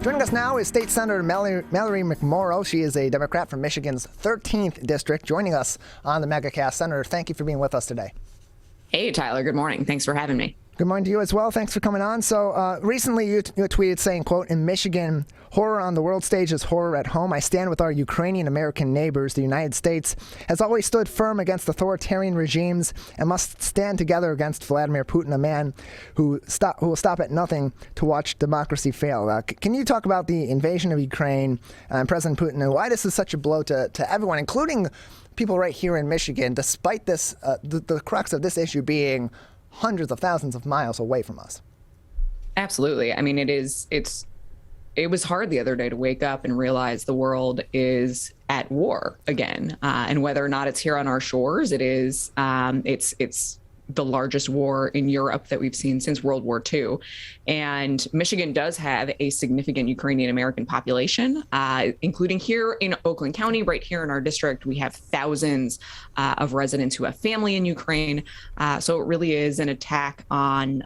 Joining us now is State Senator Mallory McMorrow. She is a Democrat from Michigan's 13th District, joining us on the MegaCast. Senator, thank you for being with us today. Hey, Tyler. Good morning. Thanks for having me. Good morning to you as well. Thanks for coming on. So recently you tweeted saying, quote, "In Michigan, horror on the world stage is horror at home. I stand with our Ukrainian-American neighbors. The United States has always stood firm against authoritarian regimes and must stand together against Vladimir Putin, a man who will stop at nothing to watch democracy fail." Can you talk about the invasion of Ukraine and President Putin and why this is such a blow to everyone, including people right here in Michigan, despite this the crux of this issue being hundreds of thousands of miles away from us? Absolutely. I mean, it was hard the other day to wake up and realize the world is at war again. And whether or not it's here on our shores, it's the largest war in Europe that we've seen since World War II. And Michigan does have a significant Ukrainian-American population, including here in Oakland County, right here in our district. We have thousands of residents who have family in Ukraine. So it really is an attack on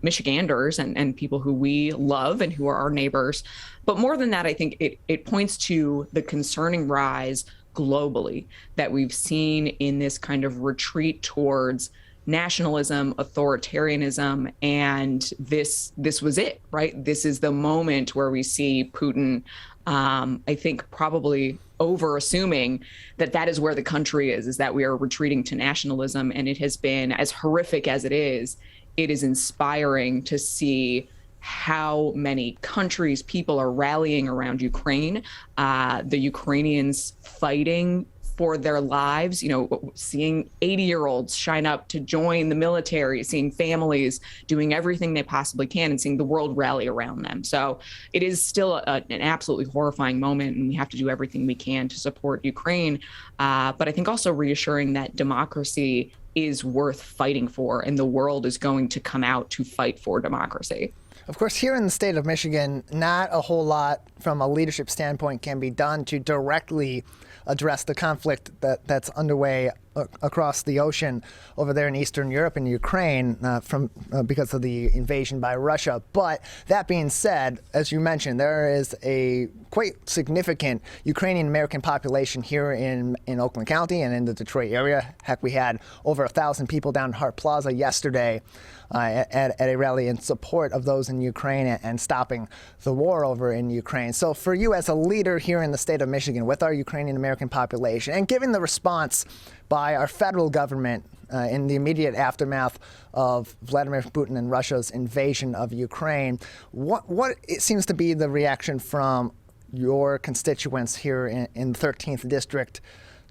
Michiganders and people who we love and who are our neighbors. But more than that, I think it points to the concerning rise globally that we've seen in this kind of retreat towards nationalism, authoritarianism, and this was it, right? This is the moment where we see Putin, I think, probably over assuming that is where the country is that we are retreating to nationalism. And it has been, as horrific as it is inspiring to see how many countries, people are rallying around Ukraine, the Ukrainians fighting for their lives, seeing 80-year-olds shine up to join the military, seeing families doing everything they possibly can and seeing the world rally around them. So it is still an absolutely horrifying moment, and we have to do everything we can to support Ukraine. But I think also reassuring that democracy is worth fighting for, and the world is going to come out to fight for democracy. Of course, here in the state of Michigan, not a whole lot from a leadership standpoint can be done to directly address the conflict that's underway across the ocean over there in Eastern Europe and Ukraine because of the invasion by Russia. But that being said, as you mentioned, there is a quite significant Ukrainian-American population here in Oakland County and in the Detroit area. Heck, we had over 1,000 people down at Hart Plaza yesterday at a rally in support of those in Ukraine and stopping the war over in Ukraine. So for you as a leader here in the state of Michigan with our Ukrainian-American population, and given the response by our federal government in the immediate aftermath of Vladimir Putin and Russia's invasion of Ukraine, what it seems to be the reaction from your constituents here in the 13th District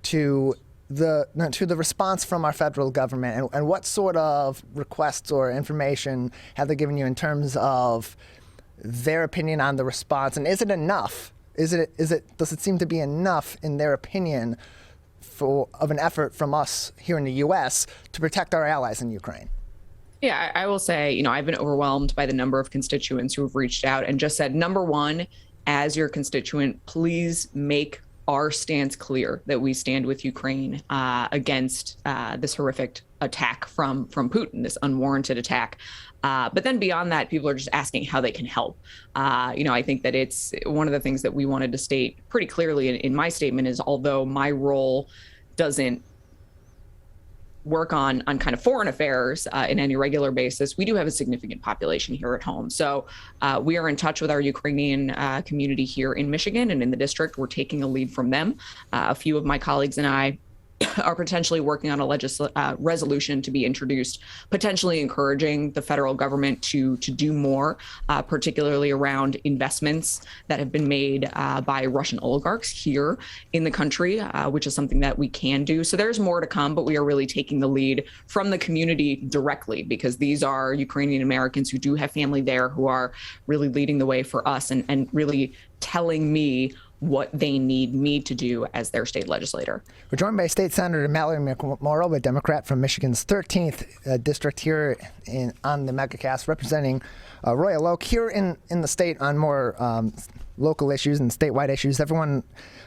to the response from our federal government, and what sort of requests or information have they given you in terms of their opinion on the response? And is it enough? Does it seem to be enough in their opinion of an effort from us here in the U.S. to protect our allies in Ukraine? Yeah, I will say, I've been overwhelmed by the number of constituents who have reached out and just said, number one, as your constituent, please make our stance clear that we stand with Ukraine against this horrific attack from Putin, this unwarranted attack. But then beyond that, people are just asking how they can help. I think that it's one of the things that we wanted to state pretty clearly in my statement is, although my role doesn't work on kind of foreign affairs in any regular basis, we do have a significant population here at home. So we are in touch with our Ukrainian community here in Michigan and in the district. We're taking a lead from them. A few of my colleagues and I are potentially working on a resolution to be introduced, potentially encouraging the federal government to do more, particularly around investments that have been made by Russian oligarchs here in the country, which is something that we can do. So there's more to come, but we are really taking the lead from the community directly, because these are Ukrainian Americans who do have family there who are really leading the way for us and really telling me what they need me to do as their state legislator. We're joined by State Senator Mallory McMorrow, a Democrat from Michigan's 13th district here on the MegaCast, representing Royal Oak here in the state on more local issues and statewide issues. Everyone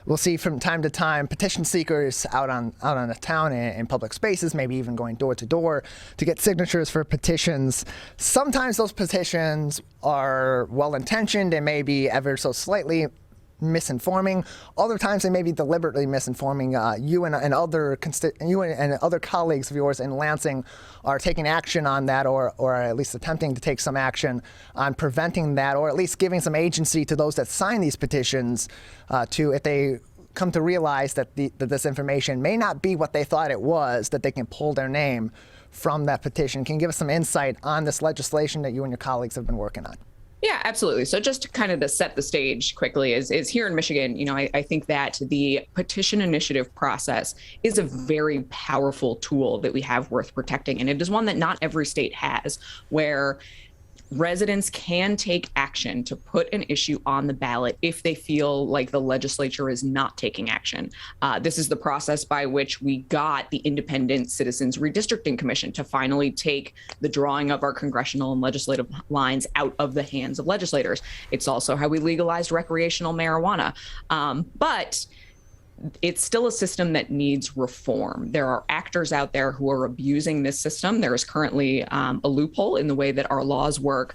will see from time to time petition seekers out on the town in public spaces, maybe even going door to door to get signatures for petitions. Sometimes those petitions are well-intentioned and maybe ever so slightly misinforming. Other times they may be deliberately misinforming. You and other colleagues of yours in Lansing are taking action on that, or at least attempting to take some action on preventing that, or at least giving some agency to those that sign these petitions to, if they come to realize that this information may not be what they thought it was, that they can pull their name from that petition. Can you give us some insight on this legislation that you and your colleagues have been working on? Yeah, absolutely. So just to kind of to set the stage quickly is here in Michigan, I think that the petition initiative process is a very powerful tool that we have worth protecting. And it is one that not every state has, where residents can take action to put an issue on the ballot if they feel like the legislature is not taking action. This is the process by which we got the Independent Citizens Redistricting Commission to finally take the drawing of our congressional and legislative lines out of the hands of legislators. It's also how we legalized recreational marijuana. But it's still a system that needs reform. There are actors out there who are abusing this system. There is currently a loophole in the way that our laws work,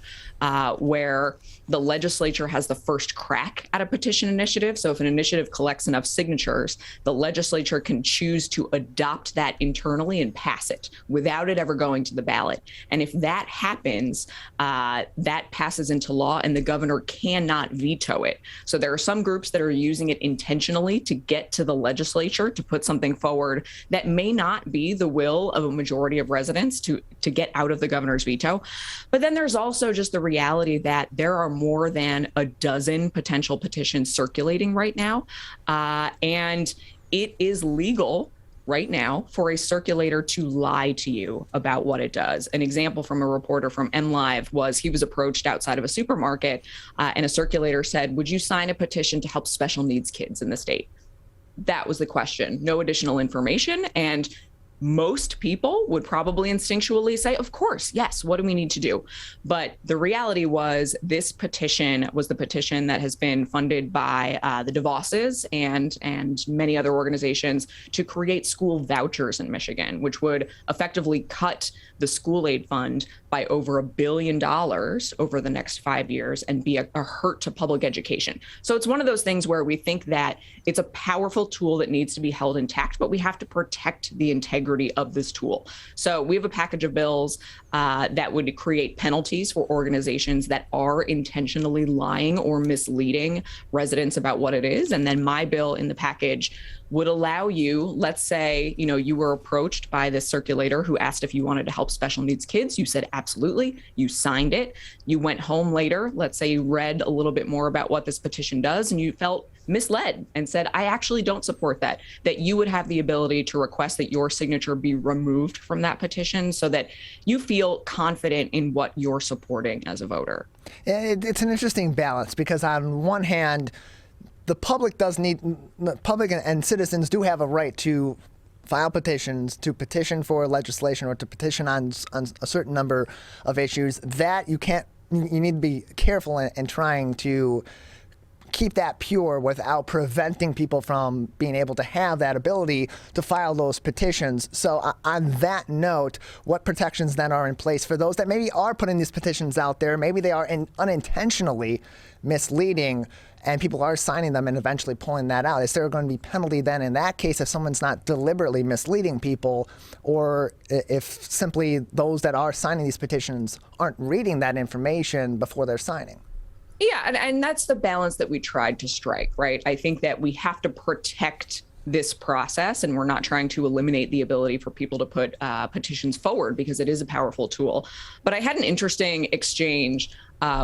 where the legislature has the first crack at a petition initiative. So if an initiative collects enough signatures, the legislature can choose to adopt that internally and pass it without it ever going to the ballot. And if that happens, that passes into law and the governor cannot veto it. So there are some groups that are using it intentionally to get to the legislature to put something forward that may not be the will of a majority of residents to get out of the governor's veto. But then there's also just the reality that there are more than a dozen potential petitions circulating right now. And it is legal right now for a circulator to lie to you about what it does. An example from a reporter from MLive was he was approached outside of a supermarket and a circulator said, "Would you sign a petition to help special needs kids in the state?" That was the question. No additional information. And most people would probably instinctually say, of course, yes, what do we need to do? But the reality was this petition was the petition that has been funded by the DeVosses and many other organizations to create school vouchers in Michigan, which would effectively cut the school aid fund by over $1 billion over the next 5 years and be a hurt to public education. So it's one of those things where we think that it's a powerful tool that needs to be held intact, but we have to protect the integrity of this tool. So we have a package of bills that would create penalties for organizations that are intentionally lying or misleading residents about what it is. And then my bill in the package would allow you, let's say, you were approached by this circulator who asked if you wanted to help special needs kids. You said, absolutely. You signed it. You went home later. Let's say you read a little bit more about what this petition does and you felt misled and said, I actually don't support that you would have the ability to request that your signature be removed from that petition so that you feel confident in what you're supporting as a voter. It's an interesting balance because on one hand, the public and citizens do have a right to file petitions, to petition for legislation or to petition on a certain number of issues. That you need to be careful in trying to keep that pure without preventing people from being able to have that ability to file those petitions. So on that note, what protections then are in place for those that maybe are putting these petitions out there? Maybe they are unintentionally misleading and people are signing them and eventually pulling that out. Is there going to be penalty then in that case if someone's not deliberately misleading people, or if simply those that are signing these petitions aren't reading that information before they're signing? Yeah, and that's the balance that we tried to strike, right? I think that we have to protect this process, and we're not trying to eliminate the ability for people to put petitions forward because it is a powerful tool. But I had an interesting exchange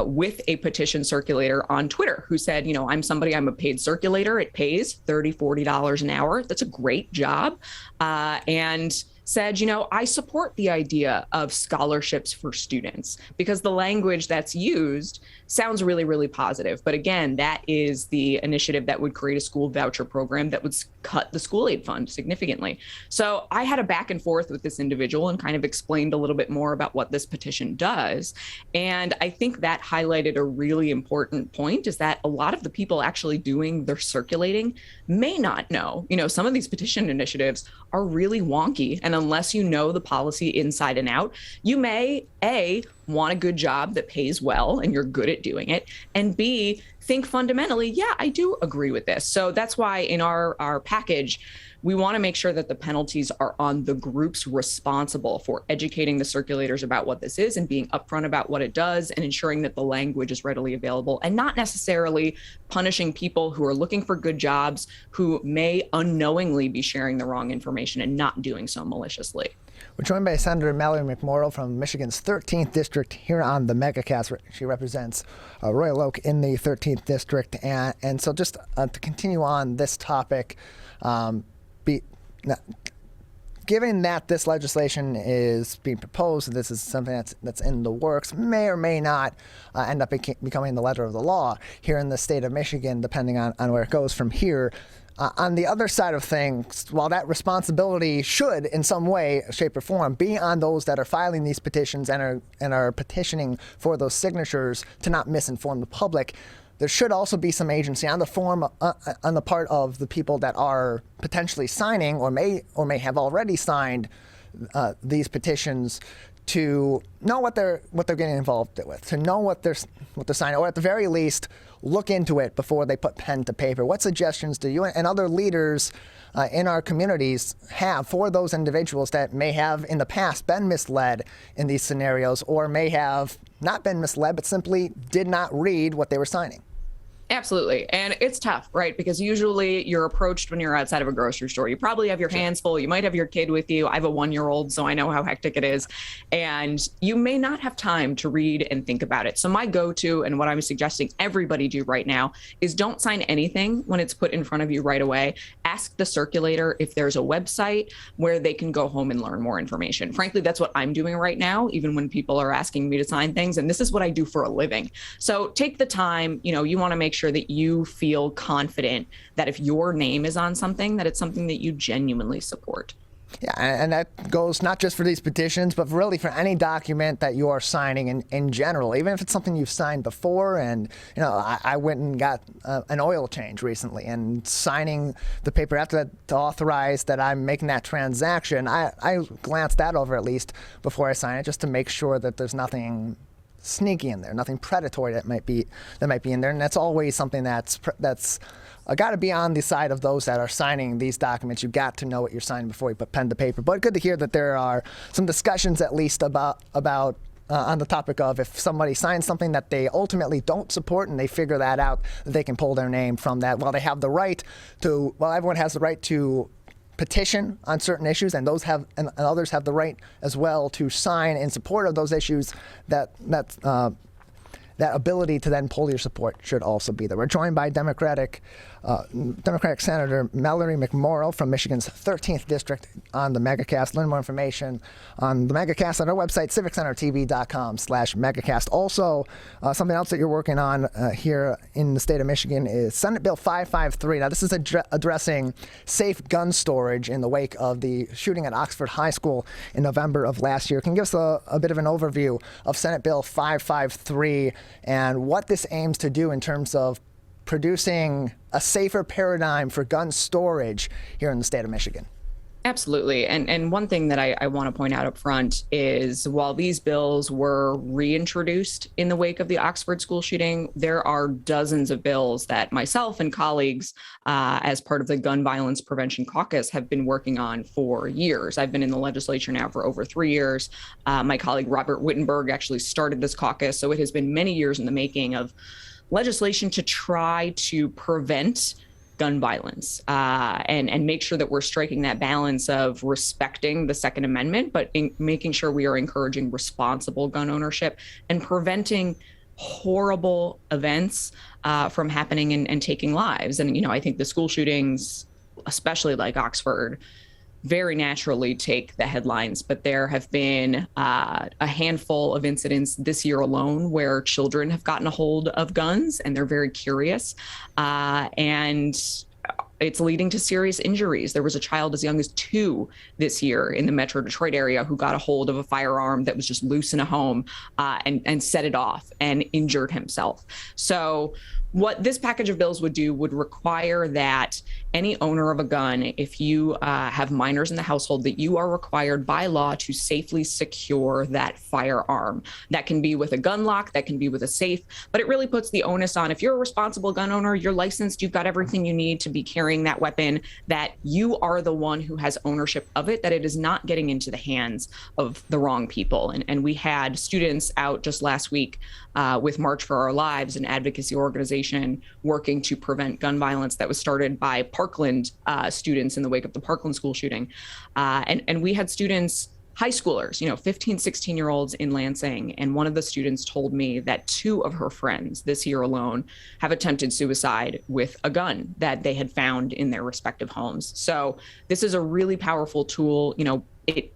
with a petition circulator on Twitter who said, I'm a paid circulator. It pays $30, $40 an hour. That's a great job. And said, you know, I support the idea of scholarships for students because the language that's used sounds really, really positive. But again, that is the initiative that would create a school voucher program that would cut the school aid fund significantly. So I had a back and forth with this individual and kind of explained a little bit more about what this petition does. And I think that highlighted a really important point, is that a lot of the people actually doing their circulating may not know. You know, some of these petition initiatives are really wonky. And unless you know the policy inside and out, you may, A, want a good job that pays well and you're good at doing it, and B, think fundamentally, yeah, I do agree with this. So that's why in our package, we want to make sure that the penalties are on the groups responsible for educating the circulators about what this is and being upfront about what it does, and ensuring that the language is readily available, and not necessarily punishing people who are looking for good jobs who may unknowingly be sharing the wrong information and not doing so maliciously. We're joined by Senator Mallory McMorrow from Michigan's 13th District here on the MegaCast. She represents Royal Oak in the 13th District. And so just to continue on this topic, given that this legislation is being proposed, this is something that's in the works, may or may not end up becoming the letter of the law here in the state of Michigan, depending on where it goes from here. On the other side of things, while that responsibility should, in some way, shape, or form, be on those that are filing these petitions and are petitioning for those signatures to not misinform the public, there should also be some agency on the part of the people that are potentially signing or may have already signed these petitions, to know what they're getting involved with, to know what they're signing, or at the very least look into it before they put pen to paper. What suggestions do you and other leaders in our communities have for those individuals that may have in the past been misled in these scenarios, or may have not been misled but simply did not read what they were signing? Absolutely. And it's tough, right? Because usually you're approached when you're outside of a grocery store. You probably have your hands full. You might have your kid with you. I have a 1-year-old, so I know how hectic it is. And you may not have time to read and think about it. So my go-to, and what I'm suggesting everybody do right now, is don't sign anything when it's put in front of you right away. Ask the circulator if there's a website where they can go home and learn more information. Frankly, that's what I'm doing right now, even when people are asking me to sign things. And this is what I do for a living. So take the time. You know, you want to make sure that you feel confident that if your name is on something, that it's something that you genuinely support. Yeah, and that goes not just for these petitions, but really for any document that you are signing in general, even if it's something you've signed before. And, you know, I went and got an oil change recently, and signing the paper after that to authorize that I'm making that transaction, I glanced that over at least before I sign it, just to make sure that there's nothing sneaky in there, nothing predatory that might be in there. And that's always something that's got to be on the side of those that are signing these documents. You got to know what you're signing before you put pen to paper. But good to hear that there are some discussions, at least about on the topic of, if somebody signs something that they ultimately don't support and they figure that out, that they can pull their name from that. While they have the right to, well, everyone has the right to petition on certain issues, and those have and others have the right as well to sign in support of those issues. That ability to then pull your support should also be there. We're joined by Democratic Senator Mallory McMorrow from Michigan's 13th District on the MegaCast. Learn more information on the MegaCast on our website, civiccentertv.com/MegaCast. Also, something else that you're working on here in the state of Michigan is Senate Bill 553. Now, this is addressing safe gun storage in the wake of the shooting at Oxford High School in November of last year. Can you give us a bit of an overview of Senate Bill 553 and what this aims to do in terms of producing a safer paradigm for gun storage here in the state of Michigan? Absolutely. And one thing that I want to point out up front is, while these bills were reintroduced in the wake of the Oxford school shooting, there are dozens of bills that myself and colleagues, as part of the Gun Violence Prevention Caucus, have been working on for years. I've been in the legislature now for over 3 years. My colleague Robert Wittenberg actually started this caucus, so it has been many years in the making of legislation to try to prevent gun violence and make sure that we're striking that balance of respecting the Second Amendment, but making sure we are encouraging responsible gun ownership and preventing horrible events from happening and taking lives. And, you know, I think the school shootings, especially like Oxford, very naturally take the headlines, but there have been a handful of incidents this year alone where children have gotten a hold of guns and they're very curious. And it's leading to serious injuries. There was a child as young as 2 this year in the Metro Detroit area who got a hold of a firearm that was just loose in a home and set it off and injured himself. So what this package of bills would do would require that any owner of a gun, if you have minors in the household, that you are required by law to safely secure that firearm. That can be with a gun lock, that can be with a safe, but it really puts the onus on, if you're a responsible gun owner, you're licensed, you've got everything you need to be carrying that weapon, that you are the one who has ownership of it, that it is not getting into the hands of the wrong people. And we had students out just last week with March for Our Lives, an advocacy organization working to prevent gun violence that was started by Parkland students in the wake of the Parkland school shooting. And we had students, high schoolers, 15, 16-year-olds in Lansing. And one of the students told me that 2 of her friends this year alone have attempted suicide with a gun that they had found in their respective homes. So this is a really powerful tool. It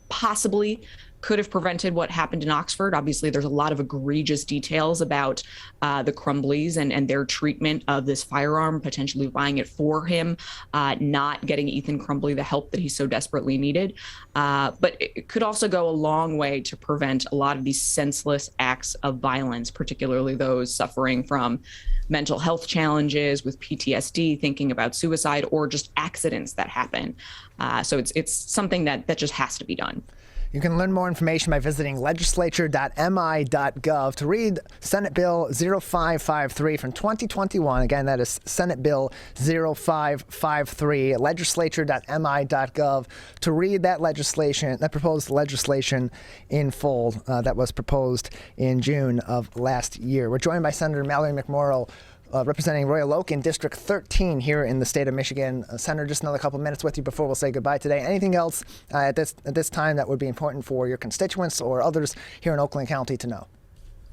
possibly could have prevented what happened in Oxford. Obviously, there's a lot of egregious details about the Crumbleys and their treatment of this firearm, potentially buying it for him, not getting Ethan Crumbley the help that he so desperately needed. But it could also go a long way to prevent a lot of these senseless acts of violence, particularly those suffering from mental health challenges with PTSD, thinking about suicide, or just accidents that happen. So it's something that just has to be done. You can learn more information by visiting legislature.mi.gov to read Senate Bill 0553 from 2021. Again, that is Senate Bill 0553, legislature.mi.gov to read that legislation, that proposed legislation in full that was proposed in June of last year. We're joined by Senator Mallory McMorrow, representing Royal Oak in District 13 here in the state of Michigan. Senator, just another couple minutes with you before we'll say goodbye today. Anything else at this time that would be important for your constituents or others here in Oakland County to know?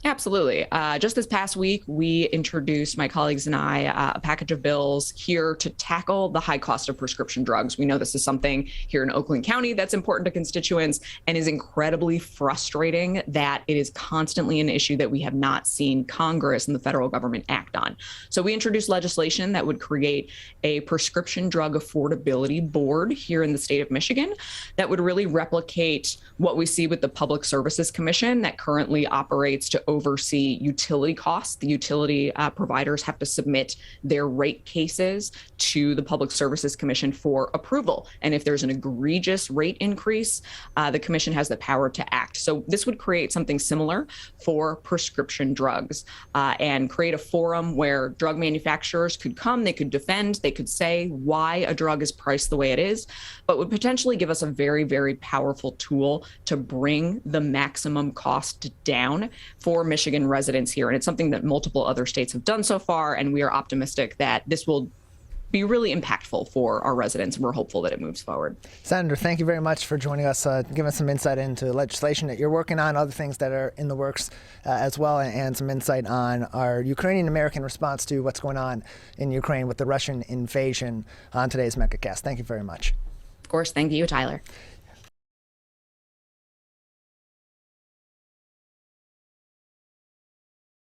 Absolutely. Just this past week, we introduced, my colleagues and I, a package of bills here to tackle the high cost of prescription drugs. We know this is something here in Oakland County that's important to constituents and is incredibly frustrating that it is constantly an issue that we have not seen Congress and the federal government act on. So we introduced legislation that would create a prescription drug affordability board here in the state of Michigan that would really replicate what we see with the Public Services Commission that currently operates to oversee utility costs. The utility providers have to submit their rate cases to the Public Services Commission for approval. And if there's an egregious rate increase, the commission has the power to act. So this would create something similar for prescription drugs and create a forum where drug manufacturers could come, they could defend, they could say why a drug is priced the way it is, but would potentially give us a very, very powerful tool to bring the maximum cost down for Michigan residents here. And it's something that multiple other states have done so far. And we are optimistic that this will be really impactful for our residents. And we're hopeful that it moves forward. Senator, thank you very much for joining us, giving us some insight into legislation that you're working on, other things that are in the works as well, and some insight on our Ukrainian-American response to what's going on in Ukraine with the Russian invasion on today's MegaCast. Thank you very much. Of course. Thank you, Tyler.